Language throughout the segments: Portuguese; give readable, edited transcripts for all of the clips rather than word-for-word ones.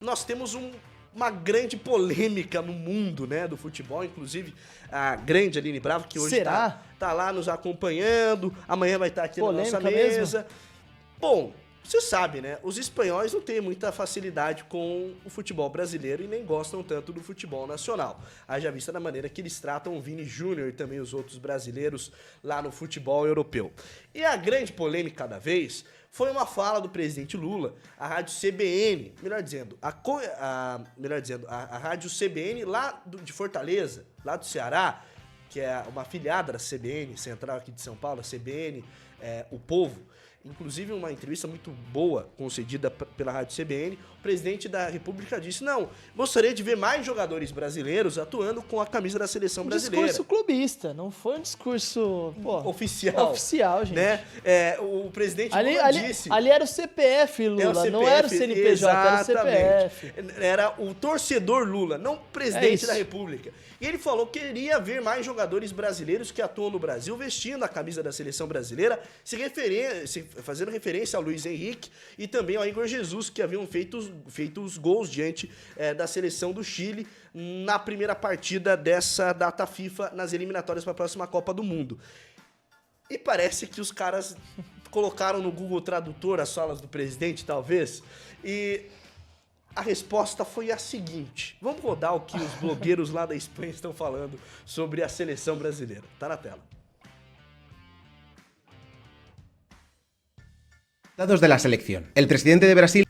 nós temos uma grande polêmica no mundo, né, do futebol, inclusive a grande Aline Bravo, que hoje tá lá nos acompanhando, amanhã vai estar aqui polêmica na nossa mesa. Mesmo? Bom, você sabe, né, os espanhóis não têm muita facilidade com o futebol brasileiro e nem gostam tanto do futebol nacional. Haja vista da maneira que eles tratam o Vini Júnior e também os outros brasileiros lá no futebol europeu. E a grande polêmica da vez foi uma fala do presidente Lula, à rádio CBN, melhor dizendo, a rádio CBN lá de Fortaleza, lá do Ceará, que é uma afiliada da CBN, central aqui de São Paulo, a CBN, O Povo. Inclusive, uma entrevista muito boa, concedida pela rádio CBN, o presidente da República disse, não, gostaria de ver mais jogadores brasileiros atuando com a camisa da seleção brasileira. Discurso clubista, não foi um discurso oficial. Oficial, gente. Né? O presidente Lula disse... Ali era o CPF, Lula, não era o CNPJ, exatamente. Era o CPF. Era o torcedor Lula, não o presidente da República. E ele falou que queria ver mais jogadores brasileiros que atuam no Brasil vestindo a camisa da seleção brasileira, fazendo referência ao Luiz Henrique e também ao Igor Jesus, que haviam feito os gols diante da seleção do Chile na primeira partida dessa data FIFA nas eliminatórias para a próxima Copa do Mundo. E parece que os caras colocaram no Google Tradutor as falas do presidente, talvez, e a resposta foi a seguinte. Vamos rodar o que os blogueiros lá da Espanha estão falando sobre a seleção brasileira. Tá na tela. Datos de la selección. El presidente de Brasil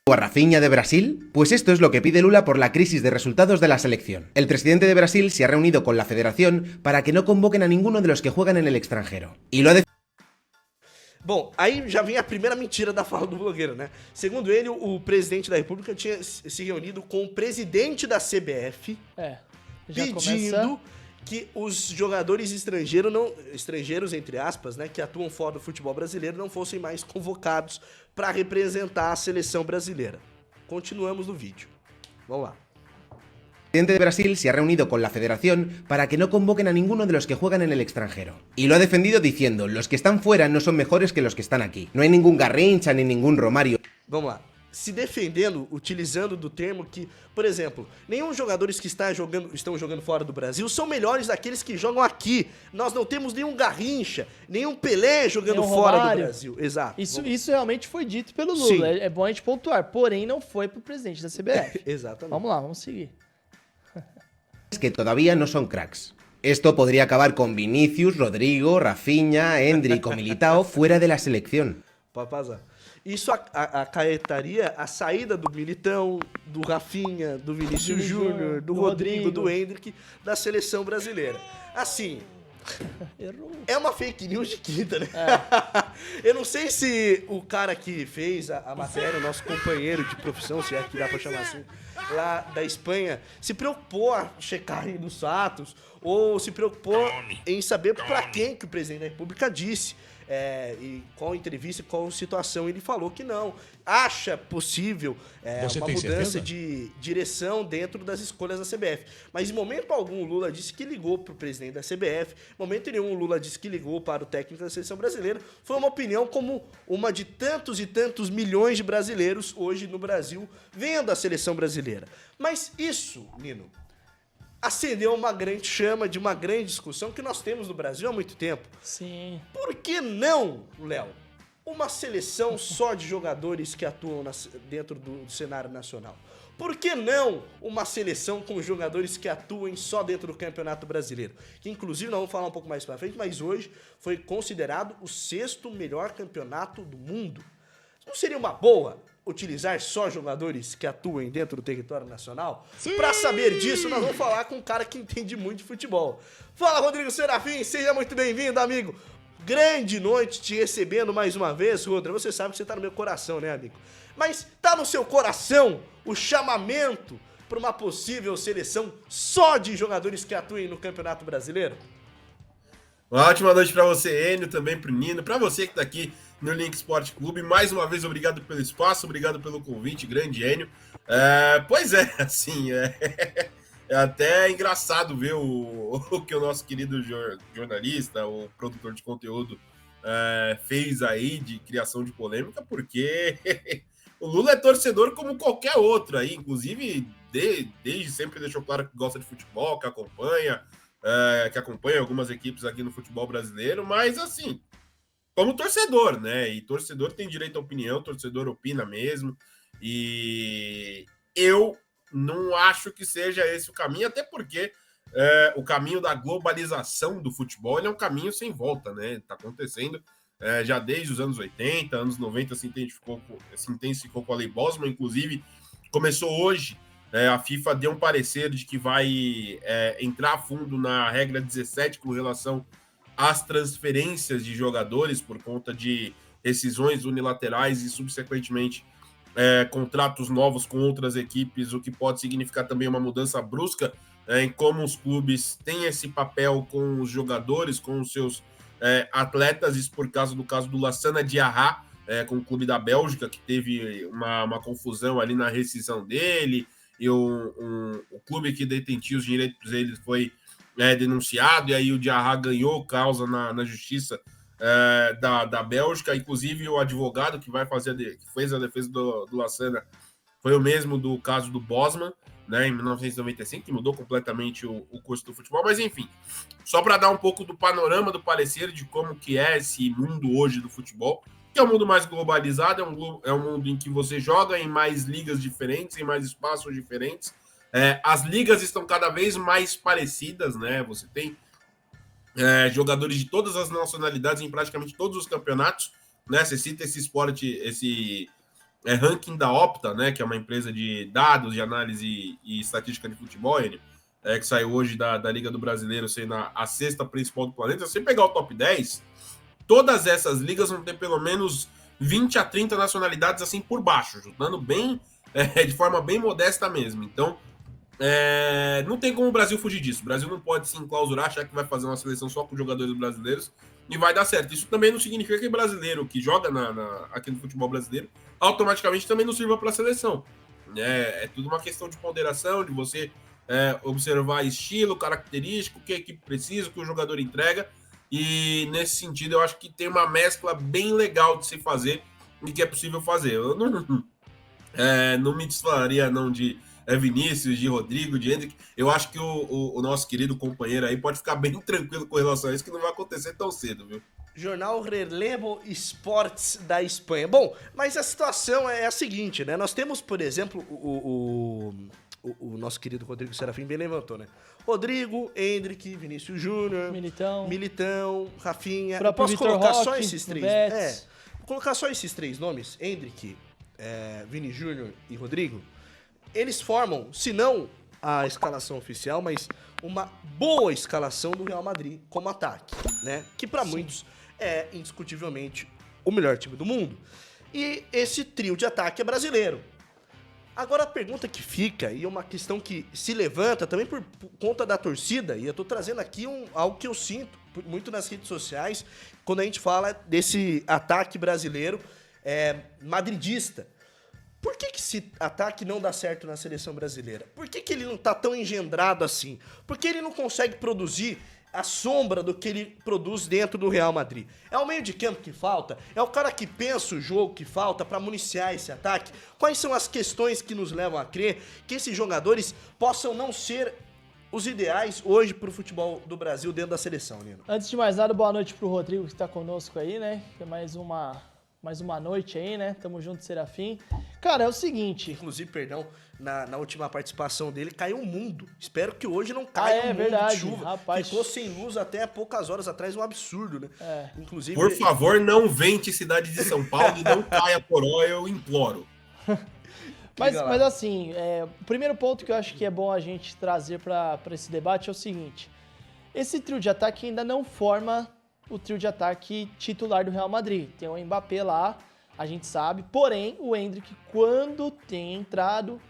o a Rafinha de Brasil? Pues esto es lo que pide Lula por la crisis de resultados de la selección. El presidente de Brasil se ha reunido con la federación para que no convoquen a ninguno de los que juegan en el extranjero. Y lo ha Bom, aí já vem a primeira mentira da fala do blogueiro, né? Segundo ele, o presidente da República tinha se reunido com o presidente da CBF, pedindo que os jogadores estrangeiros, entre aspas, né, que atuam fora do futebol brasileiro, não fossem mais convocados para representar a seleção brasileira. Continuamos no vídeo. Vamos lá. El presidente de Brasil se ha reunido con la federación para que no convoquen a ninguno de los que juegan en el extranjero. Y lo ha defendido diciendo, los que están fuera no son mejores que los que están aquí. No hay ningún Garrincha ni ningún Romario. Vamos lá. Se defendendo, utilizando do termo que, por exemplo, nenhum jogadores que estão jogando fora do Brasil são melhores daqueles que jogam aqui. Nós não temos nenhum Garrincha, nenhum Pelé jogando fora do Brasil. Exato. Isso realmente foi dito pelo Lula. É bom a gente pontuar. Porém, não foi pro presidente da CBF. Exatamente. Vamos lá, vamos seguir. Que todavía no son cracks. Esto podría acabar con Vinicius, Rodrigo, Rafinha, Endrick o Militao fuera de la selección. Papazá. Isso acarretaria a saída do Militão, do Rafinha, do Vinícius Júnior, do Rodrigo, do Endrick, da seleção brasileira. Assim, é uma fake news de quinta, né? Eu não sei se o cara que fez a matéria, o nosso companheiro de profissão, se é que dá pra chamar assim, lá da Espanha, se preocupou a checar nos fatos ou se preocupou em saber pra quem que o presidente da República disse. E qual entrevista, qual situação ele falou que não. Acha possível uma mudança de direção dentro das escolhas da CBF. Mas em momento algum o Lula disse que ligou para o presidente da CBF, em momento nenhum o Lula disse que ligou para o técnico da seleção brasileira. Foi uma opinião como uma de tantos e tantos milhões de brasileiros hoje no Brasil vendo a seleção brasileira. Mas isso, Nino, acendeu uma grande chama de uma grande discussão que nós temos no Brasil há muito tempo. Sim. Por que não, Léo, uma seleção só de jogadores que atuam dentro do cenário nacional? Por que não uma seleção com jogadores que atuem só dentro do Campeonato Brasileiro? Que inclusive nós vamos falar um pouco mais pra frente, mas hoje foi considerado o 6º melhor campeonato do mundo. Não seria uma boa utilizar só jogadores que atuem dentro do território nacional? Para saber disso, nós vamos falar com um cara que entende muito de futebol. Fala, Rodrigo Serafim, seja muito bem-vindo, amigo. Grande noite te recebendo mais uma vez, Rodrigo. Você sabe que você tá no meu coração, né, amigo? Mas tá no seu coração o chamamento para uma possível seleção só de jogadores que atuem no Campeonato Brasileiro? Uma ótima noite para você, Enio, também pro Nino, para você que tá aqui no Link Sport Clube. Mais uma vez, obrigado pelo espaço, obrigado pelo convite, grande Enio. Pois é, assim, é até engraçado ver o que o nosso querido jornalista, o produtor de conteúdo, fez aí de criação de polêmica, porque O Lula é torcedor como qualquer outro aí, inclusive desde sempre deixou claro que gosta de futebol, que acompanha algumas equipes aqui no futebol brasileiro, mas assim, como torcedor, né? E torcedor tem direito à opinião, torcedor opina mesmo, e eu não acho que seja esse o caminho, até porque o caminho da globalização do futebol ele é um caminho sem volta, né? Tá acontecendo já desde os anos 80, anos 90 se intensificou com a Lei Bosman, inclusive começou hoje, a FIFA deu um parecer de que vai entrar a fundo na regra 17 com relação às transferências de jogadores por conta de rescisões unilaterais e, subsequentemente, contratos novos com outras equipes, o que pode significar também uma mudança brusca em como os clubes têm esse papel com os jogadores, com os seus atletas, isso por causa do caso do Lassana Diarra, com o clube da Bélgica, que teve uma confusão ali na rescisão dele, e o clube que detentia os direitos dele foi denunciado, e aí o Diarra ganhou causa na justiça da Bélgica, inclusive o advogado que fez a defesa do Lassana foi o mesmo do caso do Bosman, né, em 1995, que mudou completamente o curso do futebol, mas enfim, só para dar um pouco do panorama do parecer de como que é esse mundo hoje do futebol, que é um mundo mais globalizado, é um mundo em que você joga em mais ligas diferentes, em mais espaços diferentes, as ligas estão cada vez mais parecidas, né, você tem jogadores de todas as nacionalidades em praticamente todos os campeonatos, né, você cita esse esporte, esse ranking da Opta, né, que é uma empresa de dados, de análise e estatística de futebol, que saiu hoje da Liga do Brasileiro, sendo a sexta principal do planeta. Se você pegar o top 10, todas essas ligas vão ter pelo menos 20 a 30 nacionalidades assim por baixo, juntando bem, de forma bem modesta mesmo. Então, não tem como o Brasil fugir disso. O Brasil não pode se enclausurar, achar que vai fazer uma seleção só com jogadores brasileiros e vai dar certo. Isso também não significa que brasileiro que joga aqui no futebol brasileiro automaticamente também não sirva para a seleção. É tudo uma questão de ponderação, de você observar estilo, característico, o que a equipe precisa, o que o jogador entrega. E nesse sentido, eu acho que tem uma mescla bem legal de se fazer e que é possível fazer. Eu não me desfalaria não de Vinícius, de Rodrigo, de Hendrick. Eu acho que o nosso querido companheiro aí pode ficar bem tranquilo com relação a isso, que não vai acontecer tão cedo, viu? Jornal Relevo Esportes da Espanha. Bom, mas a situação é a seguinte, né? Nós temos, por exemplo, o nosso querido Rodrigo Serafim bem levantou, né? Rodrigo, Hendrick, Vinícius Júnior, Militão, Rafinha. Eu posso colocar só esses três? Vou colocar só esses três nomes, Hendrick, Vini Júnior e Rodrigo. Eles formam, se não a escalação oficial, mas uma boa escalação do Real Madrid como ataque, né? Que para muitos é indiscutivelmente o melhor time do mundo. E esse trio de ataque é brasileiro. Agora a pergunta que fica, e é uma questão que se levanta também por conta da torcida, e eu tô trazendo aqui algo que eu sinto muito nas redes sociais, quando a gente fala desse ataque brasileiro madridista. Por que esse ataque não dá certo na seleção brasileira? Por que ele não tá tão engendrado assim? Por que ele não consegue produzir a sombra do que ele produz dentro do Real Madrid? É o meio de campo que falta? É o cara que pensa o jogo que falta para municiar esse ataque? Quais são as questões que nos levam a crer que esses jogadores possam não ser os ideais hoje pro futebol do Brasil dentro da seleção, Nino? Antes de mais nada, boa noite pro Rodrigo que tá conosco aí, né? Que é mais uma noite aí, né? Tamo junto, Serafim. Cara, é o seguinte... Inclusive, perdão, na última participação dele caiu o mundo. Espero que hoje não caia mundo verdade, de chuva. Rapaz. Ficou sem luz até poucas horas atrás, um absurdo, né? Inclusive... Por favor, não vente cidade de São Paulo e não caia poró, eu imploro. Mas assim, o primeiro ponto que eu acho que é bom a gente trazer para esse debate é o seguinte. Esse trio de ataque ainda não forma o trio de ataque titular do Real Madrid. Tem o Mbappé lá, a gente sabe. Porém, o Hendrick, quando tem entrado,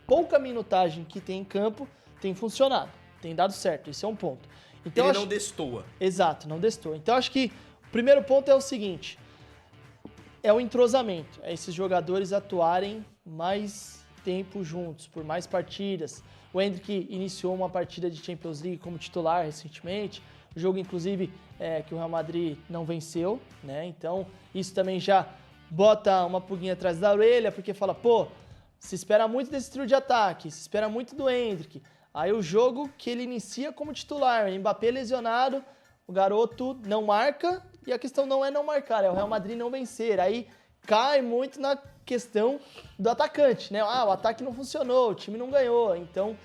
pouca minutagem que tem em campo, tem funcionado. Tem dado certo, esse é um ponto. Então, ele não destoa. Exato, não destoa. Então, acho que o primeiro ponto é o seguinte. É o entrosamento. É esses jogadores atuarem mais tempo juntos, por mais partidas. O Hendrick iniciou uma partida de Champions League como titular recentemente. O jogo, inclusive, que o Real Madrid não venceu, né? Então, isso também já bota uma pulguinha atrás da orelha, porque fala, pô, se espera muito desse trio de ataque, se espera muito do Endrick. Aí o jogo que ele inicia como titular, Mbappé lesionado, o garoto não marca, e a questão não é não marcar, é o Real Madrid não vencer. Aí cai muito na questão do atacante, né? Ah, o ataque não funcionou, o time não ganhou, então,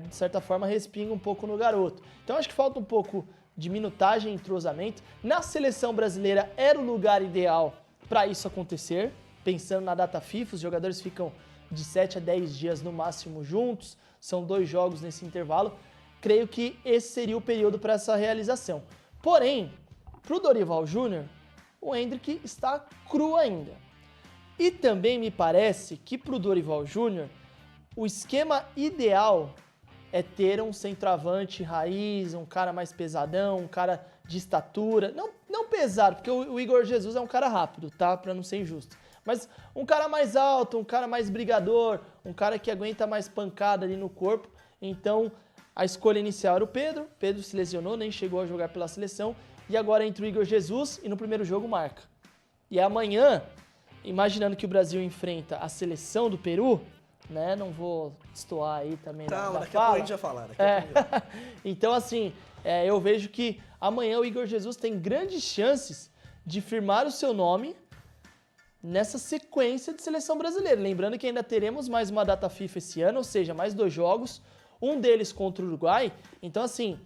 de certa forma, respinga um pouco no garoto. Então acho que falta um pouco de minutagem e entrosamento. Na seleção brasileira era o lugar ideal para isso acontecer, pensando na data FIFA, os jogadores ficam de 7 a 10 dias no máximo juntos, são 2 jogos nesse intervalo. Creio que esse seria o período para essa realização. Porém, para o Dorival Júnior, o Endrick está cru ainda. E também me parece que para o Dorival Júnior, o esquema ideal é ter um centroavante raiz, um cara mais pesadão, um cara de estatura. Não pesado, porque o Igor Jesus é um cara rápido, tá? Para não ser injusto. Mas um cara mais alto, um cara mais brigador, um cara que aguenta mais pancada ali no corpo. Então, a escolha inicial era o Pedro. Pedro se lesionou, nem chegou a jogar pela seleção. E agora entra o Igor Jesus e no primeiro jogo marca. E amanhã, imaginando que o Brasil enfrenta a seleção do Peru, né? Não vou destoar aí também da daqui fala. a pouco a gente vai falar. Então, assim, eu vejo que amanhã o Igor Jesus tem grandes chances de firmar o seu nome nessa sequência de seleção brasileira. Lembrando que ainda teremos mais uma data FIFA esse ano, ou seja, mais 2 jogos, um deles contra o Uruguai. Então, assim,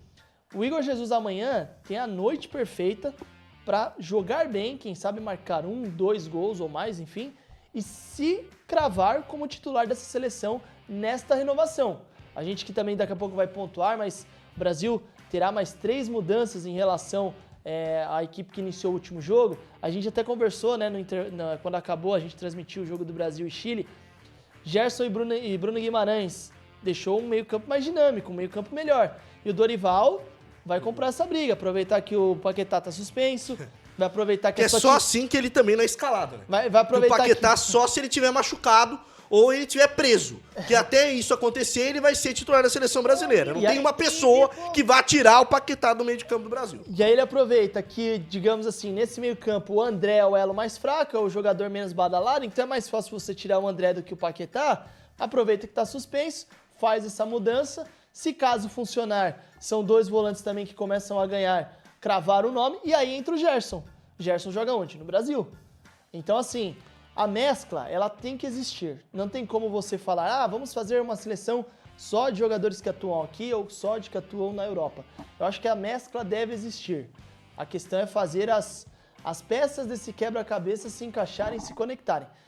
o Igor Jesus amanhã tem a noite perfeita para jogar bem, quem sabe marcar 1, 2 gols ou mais, enfim, e se cravar como titular dessa seleção nesta renovação. A gente que também daqui a pouco vai pontuar, mas o Brasil terá mais 3 mudanças em relação à equipe que iniciou o último jogo. A gente até conversou, né, quando acabou, a gente transmitiu o jogo do Brasil e Chile. Gerson e Bruno Guimarães deixou um meio-campo mais dinâmico, um meio-campo melhor. E o Dorival vai comprar essa briga, aproveitar que o Paquetá tá suspenso, vai aproveitar que... É só assim que ele também não é escalado, né? Vai aproveitar o Paquetá só se ele tiver machucado ou ele tiver preso. Que até isso acontecer, ele vai ser titular da seleção brasileira. Não tem uma pessoa que vá tirar o Paquetá do meio de campo do Brasil. E aí ele aproveita que, digamos assim, nesse meio campo, o André é o elo mais fraco, é o jogador menos badalado, então é mais fácil você tirar o André do que o Paquetá. Aproveita que tá suspenso, faz essa mudança. Se caso funcionar, são 2 volantes também que começam a ganhar, cravar o nome, e aí entra o Gerson. Gerson joga onde? No Brasil. Então, assim, a mescla, ela tem que existir. Não tem como você falar, vamos fazer uma seleção só de jogadores que atuam aqui ou só de que atuam na Europa. Eu acho que a mescla deve existir. A questão é fazer as peças desse quebra-cabeça se encaixarem, se conectarem.